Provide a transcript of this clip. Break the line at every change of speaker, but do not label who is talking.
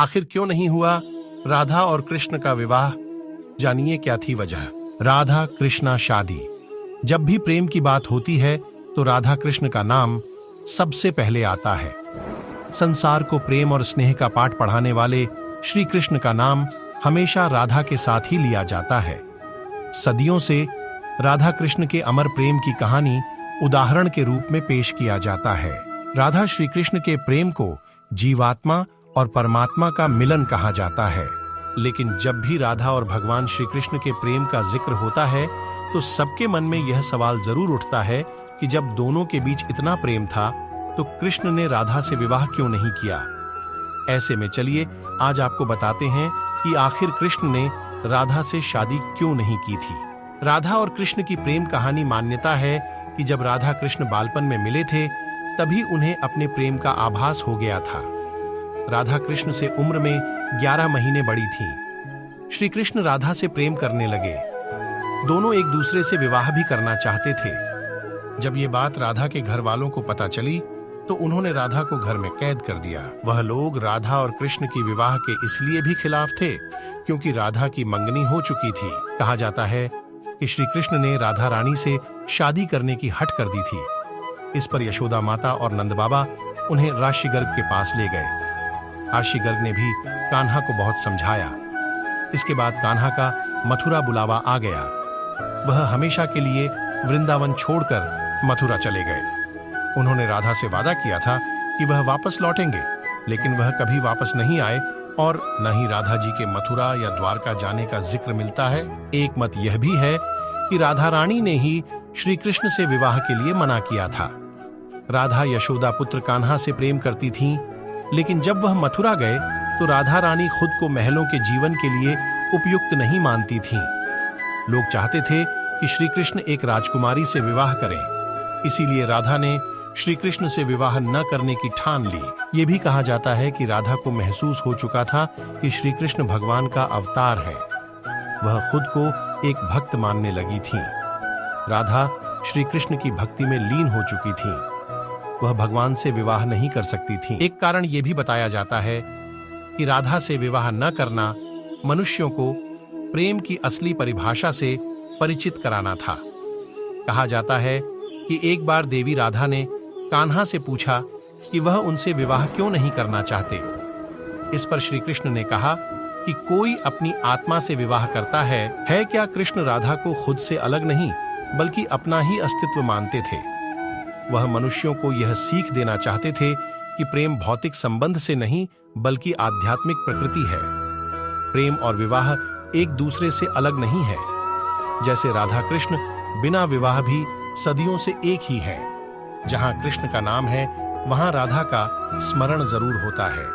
आखिर क्यों नहीं हुआ राधा और कृष्ण का विवाह? जानिए क्या थी वजह। राधा कृष्णा शादी। जब भी प्रेम की बात होती है तो राधा कृष्ण का नाम सबसे पहले आता है। संसार को प्रेम और स्नेह का पाठ पढ़ाने वाले श्री कृष्ण का नाम हमेशा राधा के साथ ही लिया जाता है। सदियों से राधा कृष्ण के अमर प्रेम की कहानी उदाहरण के रूप में पेश किया जाता है। राधा श्री कृष्ण के प्रेम को जीवात्मा और परमात्मा का मिलन कहा जाता है। लेकिन जब भी राधा और भगवान श्री कृष्ण के प्रेम का जिक्र होता है तो सबके मन में यह सवाल जरूर उठता है कि जब दोनों के बीच इतना प्रेम था तो कृष्ण ने राधा से विवाह क्यों नहीं किया। ऐसे में चलिए आज आपको बताते हैं कि आखिर कृष्ण ने राधा से शादी क्यों नहीं की थी। राधा और कृष्ण की प्रेम कहानी मान्यता है कि जब राधा कृष्ण बालपन में मिले थे तभी उन्हें अपने प्रेम का आभास हो गया था। राधा कृष्ण से उम्र में 11 महीने बड़ी थीं। श्री कृष्ण राधा से प्रेम करने लगे। दोनों एक दूसरे से विवाह भी करना चाहते थे। जब ये बात राधा के घर वालों को पता चली तो उन्होंने राधा को घर में कैद कर दिया। वह लोग राधा और कृष्ण की विवाह के इसलिए भी खिलाफ थे क्योंकि राधा की मंगनी हो चुकी थी। कहा जाता है कि श्री कृष्ण ने राधा रानी से शादी करने की हट कर दी थी। इस पर यशोदा माता और नंद बाबा उन्हें ऋषिगर्ग के पास ले गए। ऋषिगर्ग ने भी कान्हा को बहुत समझाया। इसके बाद कान्हा का मथुरा बुलावा आ गया। वह हमेशा के लिए वृंदावन छोड़कर मथुरा चले गए। उन्होंने राधा से वादा किया था कि वह वापस लौटेंगे, लेकिन वह कभी वापस नहीं आए और न ही राधा जी के मथुरा या द्वारका जाने का जिक्र मिलता है। एक मत यह भी है कि राधा रानी ने ही श्री कृष्ण से विवाह के लिए मना किया था। राधा यशोदा पुत्र कान्हा से प्रेम करती थीं, लेकिन जब वह मथुरा गए तो राधा रानी खुद को महलों के जीवन के लिए उपयुक्त नहीं मानती थीं। लोग चाहते थे कि श्री कृष्ण एक राजकुमारी से विवाह करें, इसीलिए राधा ने श्री कृष्ण से विवाह न करने की ठान ली। ये भी कहा जाता है कि राधा को महसूस हो चुका था कि श्री कृष्ण भगवान का अवतार है। वह खुद को एक भक्त मानने लगी थीं। राधा श्री कृष्ण की भक्ति में लीन हो चुकी थीं। वह भगवान से विवाह नहीं कर सकती थीं। एक कारण यह भी बताया जाता है कि राधा से विवाह न करना मनुष्यों को प्रेम की असली परिभाषा से परिचित कराना था। कहा जाता है कि एक बार देवी राधा ने कान्हा से पूछा कि वह उनसे विवाह क्यों नहीं करना चाहते। इस पर श्री कृष्ण ने कहा कि कोई अपनी आत्मा से विवाह करता है क्या कृष्ण राधा को खुद से अलग नहीं बल्कि अपना ही अस्तित्व मानते थे। वह मनुष्यों को यह सीख देना चाहते थे कि प्रेम भौतिक संबंध से नहीं बल्कि आध्यात्मिक प्रकृति है। प्रेम और विवाह एक दूसरे से अलग नहीं है। जैसे राधा कृष्ण बिना विवाह भी सदियों से एक ही हैं। जहां कृष्ण का नाम है वहां राधा का स्मरण जरूर होता है।